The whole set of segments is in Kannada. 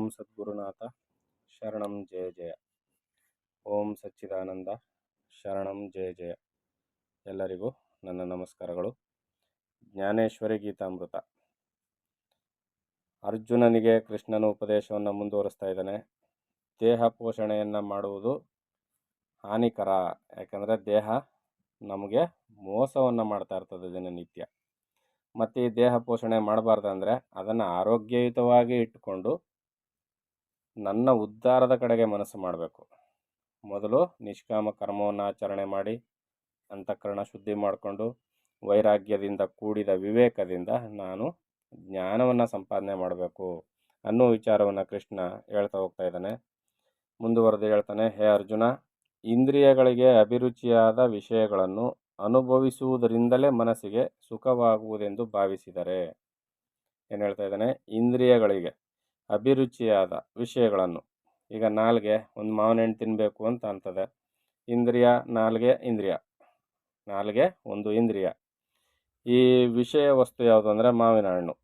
ಓಂ ಸದ್ಗುರುನಾಥ ಶರಣಂ ಜಯ ಜಯ. ಓಂ ಸಚ್ಚಿದಾನಂದ ಶರಣಂ ಜಯ ಜಯ. ಎಲ್ಲರಿಗೂ ನನ್ನ ನಮಸ್ಕಾರಗಳು. ಜ್ಞಾನೇಶ್ವರಿ ಗೀತಾಮೃತ. ಅರ್ಜುನನಿಗೆ ಕೃಷ್ಣನ ಉಪದೇಶವನ್ನು ಮುಂದುವರಿಸ್ತಾ ಇದ್ದಾನೆ. ದೇಹ ಪೋಷಣೆಯನ್ನು ಮಾಡುವುದು ಹಾನಿಕರ, ಯಾಕಂದರೆ ದೇಹ ನಮಗೆ ಮೋಸವನ್ನು ಮಾಡ್ತಾ ಇರ್ತದೆ ದಿನನಿತ್ಯ. ಮತ್ತು ಈ ದೇಹ ಪೋಷಣೆ ಮಾಡಬಾರ್ದಂದ್ರೆ ಅದನ್ನು ಆರೋಗ್ಯಯುತವಾಗಿ ಇಟ್ಟುಕೊಂಡು ನನ್ನ ಉದ್ಧಾರದ ಕಡೆಗೆ ಮನಸ್ಸು ಮಾಡಬೇಕು. ಮೊದಲು ನಿಷ್ಕಾಮ ಕರ್ಮವನ್ನು ಆಚರಣೆ ಮಾಡಿ ಅಂತಃಕರಣ ಶುದ್ಧಿ ಮಾಡಿಕೊಂಡು ವೈರಾಗ್ಯದಿಂದ ಕೂಡಿದ ವಿವೇಕದಿಂದ ನಾನು ಜ್ಞಾನವನ್ನು ಸಂಪಾದನೆ ಮಾಡಬೇಕು ಅನ್ನೋ ವಿಚಾರವನ್ನು ಕೃಷ್ಣ ಹೇಳ್ತಾ ಹೋಗ್ತಾ ಇದ್ದಾನೆ. ಮುಂದುವರೆದು ಹೇಳ್ತಾನೆ, ಹೇ ಅರ್ಜುನ, ಇಂದ್ರಿಯಗಳಿಗೆ ಅಭಿರುಚಿಯಾದ ವಿಷಯಗಳನ್ನು ಅನುಭವಿಸುವುದರಿಂದಲೇ ಮನಸ್ಸಿಗೆ ಸುಖವಾಗುವುದೆಂದು ಭಾವಿಸಿದರೆ. ಏನು ಹೇಳ್ತಾ ಇದ್ದಾನೆ? ಇಂದ್ರಿಯಗಳಿಗೆ ಅಭಿರುಚಿಯಾದ ವಿಷಯಗಳನ್ನು, ಈಗ ನಾಲ್ಗೆ ಒಂದು ಮಾವಿನ ಹಣ್ಣು ತಿನ್ನಬೇಕು ಅಂತ ಅಂತದೆ. ಇಂದ್ರಿಯ ನಾಲ್ಗೆ, ನಾಲ್ಗೆ ಒಂದು ಇಂದ್ರಿಯ. ಈ ವಿಷಯ ವಸ್ತು ಯಾವುದು ಅಂದರೆ ಮಾವಿನ ಹಣ್ಣು.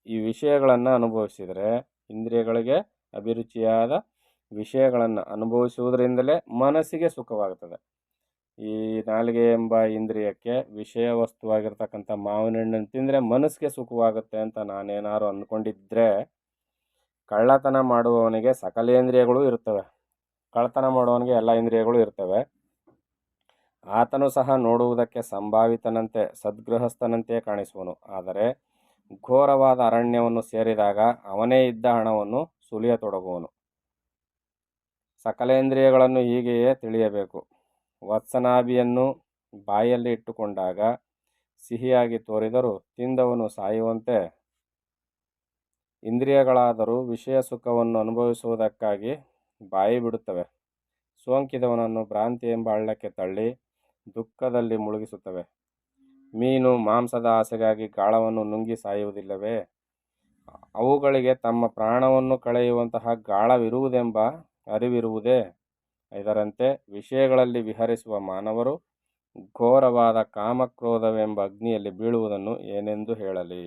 ಈ ವಿಷಯಗಳನ್ನು ಅನುಭವಿಸಿದರೆ, ಇಂದ್ರಿಯಗಳಿಗೆ ಅಭಿರುಚಿಯಾದ ವಿಷಯಗಳನ್ನು ಅನುಭವಿಸುವುದರಿಂದಲೇ ಮನಸ್ಸಿಗೆ ಸುಖವಾಗುತ್ತದೆ. ಈ ನಾಲಿಗೆ ಎಂಬ ಇಂದ್ರಿಯಕ್ಕೆ ವಿಷಯ ವಸ್ತುವಾಗಿರ್ತಕ್ಕಂಥ ಮಾವಿನ ಹಣ್ಣನ್ನು ತಿಂದರೆ ಮನಸ್ಸಿಗೆ ಸುಖವಾಗುತ್ತೆ ಅಂತ ನಾನೇನಾದ್ರು ಅಂದ್ಕೊಂಡಿದ್ರೆ, ಕಳ್ಳತನ ಮಾಡುವವನಿಗೆ ಸಕಲೇಂದ್ರಿಯಗಳು ಇರ್ತವೆ, ಕಳ್ಳತನ ಮಾಡುವವನಿಗೆ ಎಲ್ಲ ಇಂದ್ರಿಯಗಳು ಇರ್ತವೆ. ಆತನು ಸಹ ನೋಡುವುದಕ್ಕೆ ಸಂಭಾವಿತನಂತೆ ಸದ್ಗೃಹಸ್ಥನಂತೆ ಕಾಣಿಸುವನು. ಆದರೆ ಘೋರವಾದ ಅರಣ್ಯವನ್ನು ಸೇರಿದಾಗ ಅವನೇ ಇದ್ದ ಹಣವನ್ನು ಸುಲಿಯತೊಡಗುವನು. ಸಕಲೇಂದ್ರಿಯಗಳನ್ನು ಹೀಗೆಯೇ ತಿಳಿಯಬೇಕು. ವತ್ಸನಾಭಿಯನ್ನು ಬಾಯಲ್ಲಿ ಇಟ್ಟುಕೊಂಡಾಗ ಸಿಹಿಯಾಗಿ ತೋರಿದರೂ ತಿಂದವನು ಸಾಯುವಂತೆ ಇಂದ್ರಿಯಗಳಾದರೂ ವಿಷಯ ಸುಖವನ್ನು ಅನುಭವಿಸುವುದಕ್ಕಾಗಿ ಬಾಯಿ ಬಿಡುತ್ತವೆ. ಸೋಂಕಿದವನನ್ನು ಭ್ರಾಂತಿ ಎಂಬ ಹಳ್ಳಕ್ಕೆ ತಳ್ಳಿ ದುಃಖದಲ್ಲಿ ಮುಳುಗಿಸುತ್ತವೆ. ಮೀನು ಮಾಂಸದ ಆಸೆಗಾಗಿ ಗಾಳವನ್ನು ನುಂಗಿ ಸಾಯುವುದಿಲ್ಲವೇ? ಅವುಗಳಿಗೆ ತಮ್ಮ ಪ್ರಾಣವನ್ನು ಕಳೆಯುವಂತಹ ಗಾಳವಿರುವುದೆಂಬ ಅರಿವಿರುವುದೇ? ಇದರಂತೆ ವಿಷಯಗಳಲ್ಲಿ ವಿಹರಿಸುವ ಮಾನವರು ಘೋರವಾದ ಕಾಮಕ್ರೋಧವೆಂಬ ಅಗ್ನಿಯಲ್ಲಿ ಬೀಳುವುದನ್ನು ಏನೆಂದು ಹೇಳಲಿ?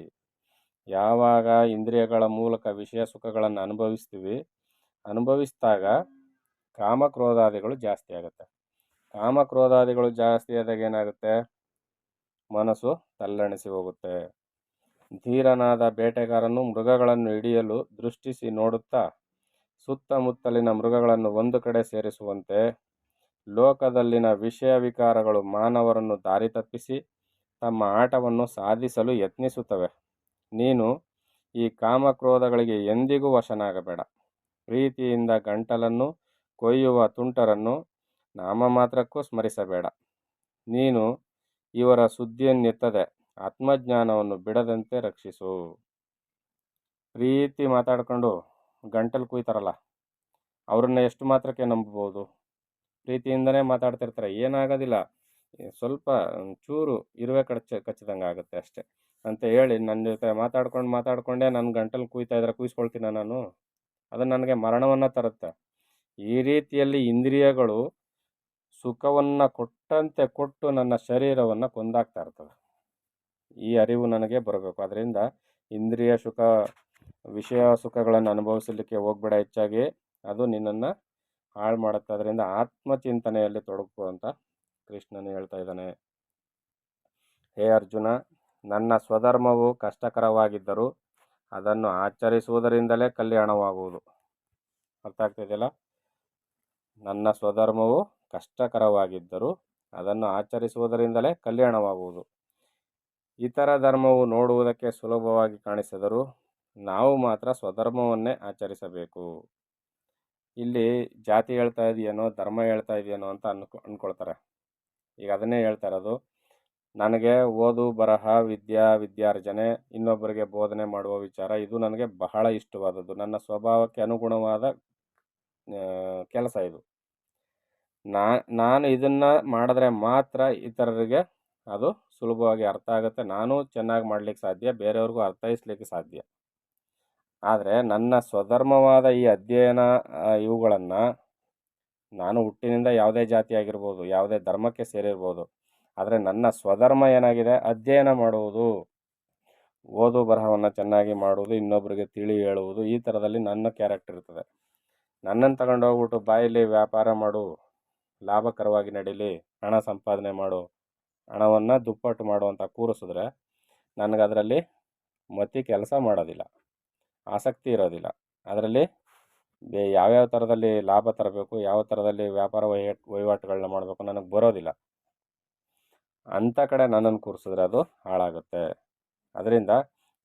ಯಾವಾಗ ಇಂದ್ರಿಯಗಳ ಮೂಲಕ ವಿಷಯ ಸುಖಗಳನ್ನು ಅನುಭವಿಸಿದಾಗ ಕಾಮಕ್ರೋಧಾದಿಗಳು ಜಾಸ್ತಿ ಆಗುತ್ತೆ. ಕಾಮಕ್ರೋಧಾದಿಗಳು ಜಾಸ್ತಿ ಆದಾಗ ಏನಾಗುತ್ತೆ? ಮನಸ್ಸು ತಲ್ಲಣಿಸಿ ಹೋಗುತ್ತೆ. ಧೀರನಾದ ಬೇಟೆಗಾರನು ಮೃಗಗಳನ್ನು ಹಿಡಿಯಲು ದೃಷ್ಟಿಸಿ ನೋಡುತ್ತಾ ಸುತ್ತಮುತ್ತಲಿನ ಮೃಗಗಳನ್ನು ಒಂದು ಕಡೆ ಸೇರಿಸುವಂತೆ ಲೋಕದಲ್ಲಿನ ವಿಷಯ ವಿಕಾರಗಳು ಮಾನವರನ್ನು ದಾರಿ ತಪ್ಪಿಸಿ ತಮ್ಮ ಆಟವನ್ನು ಸಾಧಿಸಲು ಯತ್ನಿಸುತ್ತವೆ. ನೀನು ಈ ಕಾಮಕ್ರೋಧಗಳಿಗೆ ಎಂದಿಗೂ ವಶನಾಗಬೇಡ. ಪ್ರೀತಿಯಿಂದ ಗಂಟಲನ್ನು ಕೊಯ್ಯುವ ತುಂಟರನ್ನು ನಾಮಮಾತ್ರಕ್ಕೂ ಸ್ಮರಿಸಬೇಡ. ನೀನು ಇವರ ಸುದ್ದಿಯನ್ನೆತ್ತದೆ ಆತ್ಮಜ್ಞಾನವನ್ನು ಬಿಡದಂತೆ ರಕ್ಷಿಸು. ಪ್ರೀತಿ ಮಾತಾಡ್ಕೊಂಡು ಗಂಟಲು ಕುಯ್ತಾರಲ್ಲ, ಅವ್ರನ್ನ ಎಷ್ಟು ಮಾತ್ರಕ್ಕೆ ನಂಬಬಹುದು? ಪ್ರೀತಿಯಿಂದನೇ ಮಾತಾಡ್ತಿರ್ತಾರೆ, ಏನಾಗೋದಿಲ್ಲ, ಸ್ವಲ್ಪ ಚೂರು ಇರುವೆ ಕಚ್ಚಿದಂಗೆ ಆಗುತ್ತೆ ಅಷ್ಟೆ ಅಂತ ಹೇಳಿ ನನ್ನ ಜೊತೆ ಮಾತಾಡ್ಕೊಂಡೇ ನನ್ನ ಗಂಟಲು ಕುಯ್ತಾ ಇದ್ರೆ ಕುಯ್ಸ್ಕೊಳ್ತೀನ ನಾನು? ಅದು ನನಗೆ ಮರಣವನ್ನು ತರುತ್ತೆ. ಈ ರೀತಿಯಲ್ಲಿ ಇಂದ್ರಿಯಗಳು ಸುಖವನ್ನು ಕೊಟ್ಟಂತೆ ಕೊಟ್ಟು ನನ್ನ ಶರೀರವನ್ನು ಕೊಂದಾಗ್ತಾ ಇರ್ತವೆ. ಈ ಅರಿವು ನನಗೆ ಬರಬೇಕು. ಅದರಿಂದ ಇಂದ್ರಿಯ ಸುಖ, ವಿಷಯ ಸುಖಗಳನ್ನು ಅನುಭವಿಸಲಿಕ್ಕೆ ಹೋಗ್ಬೇಡ ಹೆಚ್ಚಾಗಿ, ಅದು ನಿನ್ನನ್ನು ಹಾಳು ಮಾಡುತ್ತೆ. ಅದರಿಂದ ಆತ್ಮಚಿಂತನೆಯಲ್ಲಿ ತೊಡಗು ಅಂತ ಕೃಷ್ಣನು ಹೇಳ್ತಾ ಇದ್ದಾನೆ. ಹೇ ಅರ್ಜುನ, ನನ್ನ ಸ್ವಧರ್ಮವು ಕಷ್ಟಕರವಾಗಿದ್ದರೂ ಅದನ್ನು ಆಚರಿಸುವುದರಿಂದಲೇ ಕಲ್ಯಾಣವಾಗುವುದು. ಅರ್ಥ ಆಗ್ತಿದೆಯಲ್ಲ? ನನ್ನ ಸ್ವಧರ್ಮವು ಕಷ್ಟಕರವಾಗಿದ್ದರೂ ಅದನ್ನು ಆಚರಿಸುವುದರಿಂದಲೇ ಕಲ್ಯಾಣವಾಗುವುದು. ಇತರ ಧರ್ಮವು ನೋಡುವುದಕ್ಕೆ ಸುಲಭವಾಗಿ ಕಾಣಿಸಿದರೂ ನಾವು ಮಾತ್ರ ಸ್ವಧರ್ಮವನ್ನೇ ಆಚರಿಸಬೇಕು. ಇಲ್ಲಿ ಜಾತಿ ಹೇಳ್ತಾ ಇದೆಯೇನೋ, ಧರ್ಮ ಹೇಳ್ತಾ ಇದೆಯೇನೋ ಅಂತ ಅಂದ್ಕೊಳ್ತಾರೆ. ಈಗ ಅದನ್ನೇ ಹೇಳ್ತಾ ಇರೋದು. ನನಗೆ ಓದು ಬರಹ ವಿದ್ಯಾರ್ಜನೆ, ಇನ್ನೊಬ್ಬರಿಗೆ ಬೋಧನೆ ಮಾಡುವ ವಿಚಾರ, ಇದು ನನಗೆ ಬಹಳ ಇಷ್ಟವಾದದ್ದು. ನನ್ನ ಸ್ವಭಾವಕ್ಕೆ ಅನುಗುಣವಾದ ಕೆಲಸ ಇದು. ನಾನು ಇದನ್ನು ಮಾಡಿದ್ರೆ ಮಾತ್ರ ಇತರರಿಗೆ ಅದು ಸುಲಭವಾಗಿ ಅರ್ಥ ಆಗುತ್ತೆ, ನಾನು ಚೆನ್ನಾಗಿ ಮಾಡಲಿಕ್ಕೆ ಸಾಧ್ಯ, ಬೇರೆಯವ್ರಿಗೂ ಅರ್ಥೈಸ್ಲಿಕ್ಕೆ ಸಾಧ್ಯ. ಆದರೆ ನನ್ನ ಸ್ವಧರ್ಮವಾದ ಈ ಅಧ್ಯಯನ ಇವುಗಳನ್ನು, ನಾನು ಹುಟ್ಟಿನಿಂದ ಯಾವುದೇ ಜಾತಿ ಆಗಿರ್ಬೋದು, ಯಾವುದೇ ಧರ್ಮಕ್ಕೆ ಸೇರಿರ್ಬೋದು, ಆದರೆ ನನ್ನ ಸ್ವಧರ್ಮ ಏನಾಗಿದೆ? ಅಧ್ಯಯನ ಮಾಡುವುದು. ಓದು ಬರಹವನ್ನು ಚೆನ್ನಾಗಿ ಮಾಡುವುದು, ಇನ್ನೊಬ್ಬರಿಗೆ ತಿಳಿ ಹೇಳುವುದು, ಈ ಥರದಲ್ಲಿ ನನ್ನ ಕ್ಯಾರೆಕ್ಟರ್ ಇರ್ತದೆ. ನನ್ನನ್ನು ತಗೊಂಡೋಗ್ಬಿಟ್ಟು ಬಾಯಲ್ಲಿ ವ್ಯಾಪಾರ ಮಾಡು, ಲಾಭಕರವಾಗಿ ನಡೀಲಿ, ಹಣ ಸಂಪಾದನೆ ಮಾಡು, ಹಣವನ್ನು ದುಪ್ಪಟ್ಟು ಮಾಡು ಅಂತ ಕೂರಿಸಿದ್ರೆ ನನಗದರಲ್ಲಿ ಮತಿ ಕೆಲಸ ಮಾಡೋದಿಲ್ಲ, ಆಸಕ್ತಿ ಇರೋದಿಲ್ಲ. ಅದರಲ್ಲಿ ಯಾವ್ಯಾವ ಥರದಲ್ಲಿ ಲಾಭ ತರಬೇಕು, ಯಾವ ಥರದಲ್ಲಿ ವ್ಯಾಪಾರ ವಹಿವಾಟುಗಳನ್ನ ಮಾಡಬೇಕು ನನಗೆ ಬರೋದಿಲ್ಲ. ಅಂಥ ಕಡೆ ನನ್ನನ್ನು ಕೂರಿಸಿದ್ರೆ ಅದು ಹಾಳಾಗುತ್ತೆ. ಅದರಿಂದ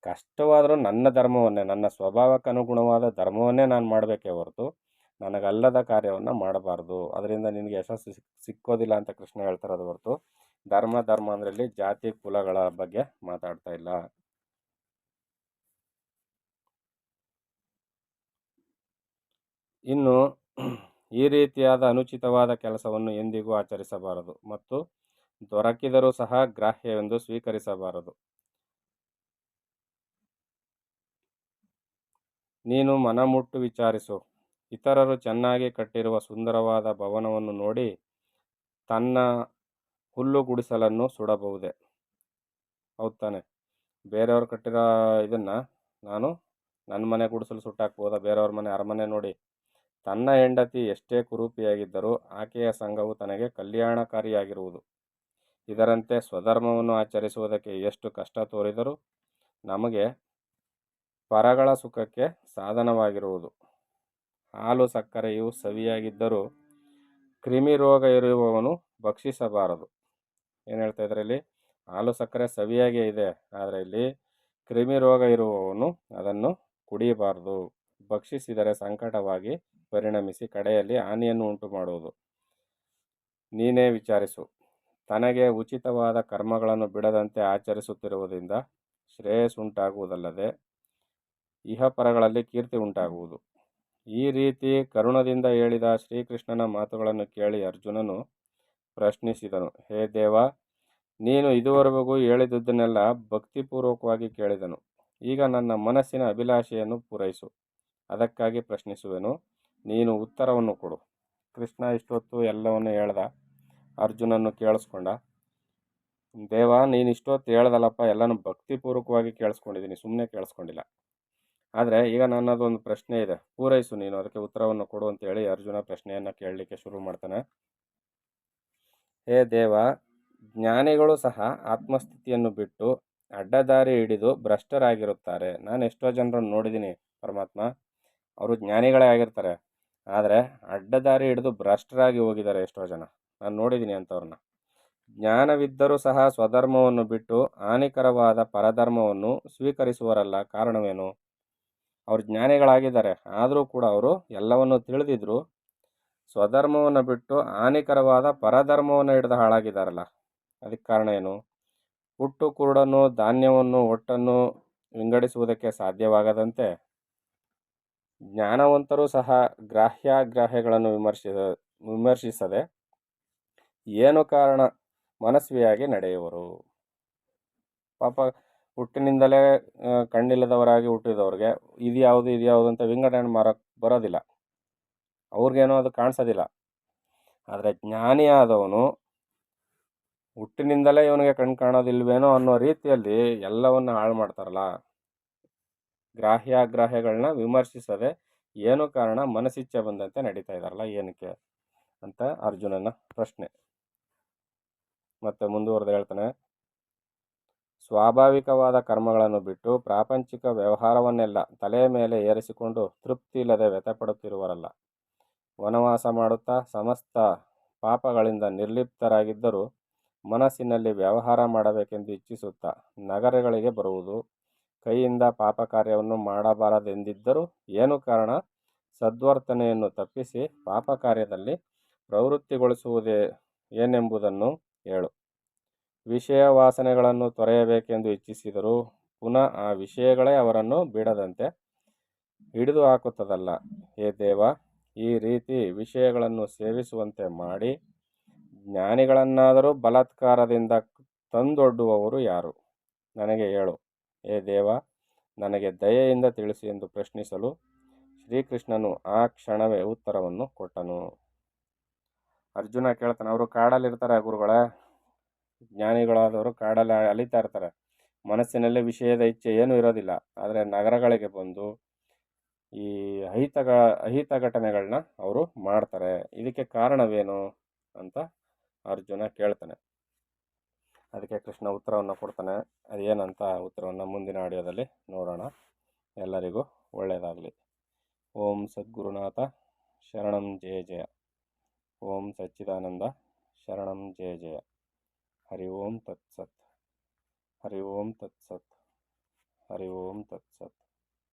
ಕಷ್ಟವಾದರೂ ನನ್ನ ಧರ್ಮವನ್ನೇ, ನನ್ನ ಸ್ವಭಾವಕ್ಕೆ ಅನುಗುಣವಾದ ಧರ್ಮವನ್ನೇ ನಾನು ಮಾಡಬೇಕೇ ಹೊರತು ನನಗಲ್ಲದ ಕಾರ್ಯವನ್ನು ಮಾಡಬಾರ್ದು. ಅದರಿಂದ ನಿನಗೆ ಯಶಸ್ಸು ಸಿಕ್ಕೋದಿಲ್ಲ ಅಂತ ಕೃಷ್ಣ ಹೇಳ್ತಾರದು ಹೊರತು ಧರ್ಮ ಅಂದರೆ ಇಲ್ಲಿ ಜಾತಿ ಕುಲಗಳ ಬಗ್ಗೆ ಮಾತಾಡ್ತಾ ಇಲ್ಲ. ಇನ್ನು ಈ ರೀತಿಯಾದ ಅನುಚಿತವಾದ ಕೆಲಸವನ್ನು ಎಂದಿಗೂ ಆಚರಿಸಬಾರದು ಮತ್ತು ದೊರಕಿದರೂ ಸಹ ಗ್ರಾಹ್ಯವೆಂದು ಸ್ವೀಕರಿಸಬಾರದು. ನೀನು ಮನಮುಟ್ಟು ವಿಚಾರಿಸು. ಇತರರು ಚೆನ್ನಾಗಿ ಕಟ್ಟಿರುವ ಸುಂದರವಾದ ಭವನವನ್ನು ನೋಡಿ ತನ್ನ ಹುಲ್ಲು ಗುಡಿಸಲನ್ನು ಸುಡಬಹುದೇ? ಹೌದು ತಾನೆ? ಬೇರೆಯವ್ರು ಕಟ್ಟಿರೋ ಇದನ್ನು ನಾನು ನನ್ನ ಮನೆ ಗುಡಿಸಲು ಸುಟ್ಟಾಕ್ಬೋದಾ? ಬೇರೆಯವ್ರ ಮನೆ ಅರಮನೆ ನೋಡಿ. ತನ್ನ ಹೆಂಡತಿ ಎಷ್ಟೇ ಕುರೂಪಿಯಾಗಿದ್ದರೂ ಆಕೆಯ ಸಂಘವು ತನಗೆ ಕಲ್ಯಾಣಕಾರಿಯಾಗಿರುವುದು. ಇದರಂತೆ ಸ್ವಧರ್ಮವನ್ನು ಆಚರಿಸುವುದಕ್ಕೆ ಎಷ್ಟು ಕಷ್ಟ ತೋರಿದರೂ ನಮಗೆ ಪರಗಳ ಸುಖಕ್ಕೆ ಸಾಧನವಾಗಿರುವುದು. ಹಾಲು ಸಕ್ಕರೆಯು ಸವಿಯಾಗಿದ್ದರೂ ಕ್ರಿಮಿ ರೋಗ ಇರುವವನು ಭಕ್ಷಿಸಬಾರದು. ಏನು ಹೇಳ್ತಾ ಇದ್ದಾರೆ ಇಲ್ಲಿ? ಹಾಲು ಸಕ್ಕರೆ ಸವಿಯಾಗೇ ಇದೆ, ಆದರೆ ಇಲ್ಲಿ ಕ್ರಿಮಿ ರೋಗ ಇರುವವನು ಅದನ್ನು ಕುಡಿಯಬಾರದು. ಭಕ್ಷಿಸಿದರೆ ಸಂಕಟವಾಗಿ ಪರಿಣಮಿಸಿ ಕಡೆಯಲ್ಲಿ ಹಾನಿಯನ್ನು ಉಂಟು ಮಾಡುವುದು. ನೀನೇ ವಿಚಾರಿಸು. ತನಗೆ ಉಚಿತವಾದ ಕರ್ಮಗಳನ್ನು ಬಿಡದಂತೆ ಆಚರಿಸುತ್ತಿರುವುದರಿಂದ ಶ್ರೇಯಸ್ಸುಂಟಾಗುವುದಲ್ಲದೆ ಇಹಪರಗಳಲ್ಲಿ ಕೀರ್ತಿ ಉಂಟಾಗುವುದು. ಈ ರೀತಿ ಕರುಣದಿಂದ ಹೇಳಿದ ಶ್ರೀಕೃಷ್ಣನ ಮಾತುಗಳನ್ನು ಕೇಳಿ ಅರ್ಜುನನು ಪ್ರಶ್ನಿಸಿದನು, ಹೇ ದೇವ, ನೀನು ಇದುವರೆಗೂ ಹೇಳಿದುದನ್ನೆಲ್ಲ ಭಕ್ತಿಪೂರ್ವಕವಾಗಿ ಕೇಳಿದನು. ಈಗ ನನ್ನ ಮನಸ್ಸಿನ ಅಭಿಲಾಷೆಯನ್ನು ಪೂರೈಸು. ಅದಕ್ಕಾಗಿ ಪ್ರಶ್ನಿಸುವೆನು, ನೀನು ಉತ್ತರವನ್ನು ಕೊಡು. ಕೃಷ್ಣ ಇಷ್ಟೊತ್ತು ಎಲ್ಲವನ್ನು ಹೇಳ್ದ. ಅರ್ಜುನನ್ನು ಕೇಳಿಸ್ಕೊಂಡ. ದೇವ, ನೀನು ಇಷ್ಟೊತ್ತು ಹೇಳ್ದಲ್ಲಪ್ಪ, ಎಲ್ಲನೂ ಭಕ್ತಿಪೂರ್ವಕವಾಗಿ ಕೇಳಿಸ್ಕೊಂಡಿದ್ದೀನಿ, ಸುಮ್ಮನೆ ಕೇಳಿಸ್ಕೊಂಡಿಲ್ಲ. ಆದರೆ ಈಗ ನನ್ನದೊಂದು ಪ್ರಶ್ನೆ ಇದೆ, ಪೂರೈಸು, ನೀನು ಅದಕ್ಕೆ ಉತ್ತರವನ್ನು ಕೊಡು ಅಂತೇಳಿ ಅರ್ಜುನ ಪ್ರಶ್ನೆಯನ್ನು ಕೇಳಲಿಕ್ಕೆ ಶುರು ಮಾಡ್ತಾನೆ. ಹೇ ದೇವ, ಜ್ಞಾನಿಗಳು ಸಹ ಆತ್ಮಸ್ಥಿತಿಯನ್ನು ಬಿಟ್ಟು ಅಡ್ಡದಾರಿ ಹಿಡಿದು ಭ್ರಷ್ಟರಾಗಿರುತ್ತಾರೆ. ನಾನು ಎಷ್ಟೋ ಜನರನ್ನು ನೋಡಿದ್ದೀನಿ ಪರಮಾತ್ಮ, ಅವರು ಜ್ಞಾನಿಗಳೇ ಆಗಿರ್ತಾರೆ, ಆದರೆ ಅಡ್ಡದಾರಿ ಹಿಡಿದು ಭ್ರಷ್ಟರಾಗಿ ಹೋಗಿದ್ದಾರೆ ಎಷ್ಟೋ ಜನ. ನಾನು ನೋಡಿದ್ದೀನಿ ಅಂಥವ್ರನ್ನ. ಜ್ಞಾನವಿದ್ದರೂ ಸಹ ಸ್ವಧರ್ಮವನ್ನು ಬಿಟ್ಟು ಹಾನಿಕರವಾದ ಪರಧರ್ಮವನ್ನು ಸ್ವೀಕರಿಸುವರಲ್ಲ. ಕಾರಣವೇನು? ಅವರು ಜ್ಞಾನಿಗಳಾಗಿದ್ದಾರೆ, ಆದರೂ ಕೂಡ ಅವರು ಎಲ್ಲವನ್ನು ತಿಳಿದಿದ್ರು ಸ್ವಧರ್ಮವನ್ನು ಬಿಟ್ಟು ಹಾನಿಕರವಾದ ಪರಧರ್ಮವನ್ನು ಹಿಡಿದು ಹಾಳಾಗಿದ್ದಾರಲ್ಲ. ಅದಕ್ಕೆ ಕಾರಣ ಏನು? ಹುಟ್ಟು ಕುರುಡನ್ನು ಧಾನ್ಯವನ್ನು ಒಟ್ಟನ್ನು ವಿಂಗಡಿಸುವುದಕ್ಕೆ ಸಾಧ್ಯವಾಗದಂತೆ ಜ್ಞಾನವಂತರೂ ಸಹ ಗ್ರಾಹ್ಯಗಳನ್ನು ವಿಮರ್ಶಿಸದೆ ಏನು ಕಾರಣ ಮನಸ್ವಿಯಾಗಿ ನಡೆಯುವರು. ಪಾಪ ಹುಟ್ಟಿನಿಂದಲೇ ಕಣ್ಣಿಲ್ಲದವರಾಗಿ ಹುಟ್ಟಿದವ್ರಿಗೆ ಇದು ಯಾವುದು ಅಂತ ವಿಂಗಡಣೆ ಮಾಡೋಕ್ಕೆ ಬರೋದಿಲ್ಲ, ಅವ್ರಿಗೇನೋ ಅದು ಕಾಣಿಸೋದಿಲ್ಲ. ಆದರೆ ಜ್ಞಾನಿಯಾದವನು ಹುಟ್ಟಿನಿಂದಲೇ ಇವನಿಗೆ ಕಣ್ಣು ಕಾಣೋದಿಲ್ವೇನೋ ಅನ್ನೋ ರೀತಿಯಲ್ಲಿ ಎಲ್ಲವನ್ನು ಹಾಳು ಮಾಡ್ತಾರಲ್ಲ. ಗ್ರಾಹ್ಯಗಳನ್ನ ವಿಮರ್ಶಿಸದೆ ಏನು ಕಾರಣ ಮನಸ್ಸಿಚ್ಛೆ ಬಂದಂತೆ ನಡೀತಾ ಇದ್ದಾರಲ್ಲ, ಏನಕ್ಕೆ ಅಂತ ಅರ್ಜುನನ ಪ್ರಶ್ನೆ. ಮತ್ತೆ ಮುಂದುವರೆದು ಹೇಳ್ತಾನೆ, ಸ್ವಾಭಾವಿಕವಾದ ಕರ್ಮಗಳನ್ನು ಬಿಟ್ಟು ಪ್ರಾಪಂಚಿಕ ವ್ಯವಹಾರವನ್ನೆಲ್ಲ ತಲೆಯ ಮೇಲೆ ಏರಿಸಿಕೊಂಡು ತೃಪ್ತಿ ಇಲ್ಲದೆ ವ್ಯಥೆಪಡುತ್ತಿರುವರಲ್ಲ. ವನವಾಸ ಮಾಡುತ್ತಾ ಸಮಸ್ತ ಪಾಪಗಳಿಂದ ನಿರ್ಲಿಪ್ತರಾಗಿದ್ದರೂ ಮನಸ್ಸಿನಲ್ಲಿ ವ್ಯವಹಾರ ಮಾಡಬೇಕೆಂದು ಇಚ್ಛಿಸುತ್ತಾ ನಗರಗಳಿಗೆ ಬರುವುದು. ಕೈಯಿಂದ ಪಾಪ ಕಾರ್ಯವನ್ನು ಮಾಡಬಾರದೆಂದಿದ್ದರೂ ಏನು ಕಾರಣ ಸದ್ವರ್ತನೆಯನ್ನು ತಪ್ಪಿಸಿ ಪಾಪ ಕಾರ್ಯದಲ್ಲಿ ಪ್ರವೃತ್ತಿಗೊಳಿಸುವುದೇ ಏನೆಂಬುದನ್ನು ಹೇಳು. ವಿಷಯ ವಾಸನೆಗಳನ್ನು ತೊರೆಯಬೇಕೆಂದು ಇಚ್ಛಿಸಿದರೂ ಪುನಃ ಆ ವಿಷಯಗಳೇ ಅವರನ್ನು ಬಿಡದಂತೆ ಹಿಡಿದು ಹಾಕುತ್ತದಲ್ಲ. ಹೇ ದೇವ, ಈ ರೀತಿ ವಿಷಯಗಳನ್ನು ಸೇವಿಸುವಂತೆ ಮಾಡಿ ಜ್ಞಾನಿಗಳನ್ನಾದರೂ ಬಲಾತ್ಕಾರದಿಂದ ತಂದೊಡ್ಡುವವರು ಯಾರು? ನನಗೆ ಹೇಳು. ಹೇ ದೇವ, ನನಗೆ ದಯೆಯಿಂದ ತಿಳಿಸಿ ಎಂದು ಪ್ರಶ್ನಿಸಲು ಶ್ರೀಕೃಷ್ಣನು ಆ ಕ್ಷಣವೇ ಉತ್ತರವನ್ನು ಕೊಟ್ಟನು. ಅರ್ಜುನ ಕೇಳ್ತಾನೆ, ಅವರು ಕಾಡಲ್ಲಿರ್ತಾರೆ ಗುರುಗಳೇ, ಜ್ಞಾನಿಗಳಾದವರು ಕಾಡಲ್ಲಿ ಅಲಿತಾ ಇರ್ತಾರೆ. ಮನಸ್ಸಿನಲ್ಲೇ ವಿಷಯದ ಇಚ್ಛೆ ಏನೂ ಇರೋದಿಲ್ಲ. ಆದರೆ ನಗರಗಳಿಗೆ ಬಂದು ಈ ಅಹಿತ ಘಟನೆಗಳನ್ನ ಅವರು ಮಾಡ್ತಾರೆ. ಇದಕ್ಕೆ ಕಾರಣವೇನು ಅಂತ ಅರ್ಜುನ ಕೇಳ್ತಾನೆ. ಅದಕ್ಕೆ ಕೃಷ್ಣ ಉತ್ತರವನ್ನು ಕೊಡ್ತಾನೆ. ಅದೇನಂತ ಉತ್ತರವನ್ನು ಮುಂದಿನ ಆಡಿಯೋದಲ್ಲಿ ನೋಡೋಣ. ಎಲ್ಲರಿಗೂ ಒಳ್ಳೆಯದಾಗಲಿ. ಓಂ ಸದ್ಗುರುನಾಥ ಶರಣಂ ಜಯ ಜಯ. ಓಂ ಸಚ್ಚಿದಾನಂದ ಶರಣಂ ಜಯ ಜಯ. ಹರಿ ಓಂ ತತ್ಸತ್. ಹರಿ ಓಂ ತತ್ಸತ್. ಹರಿ ಓಂ ತತ್ಸತ್.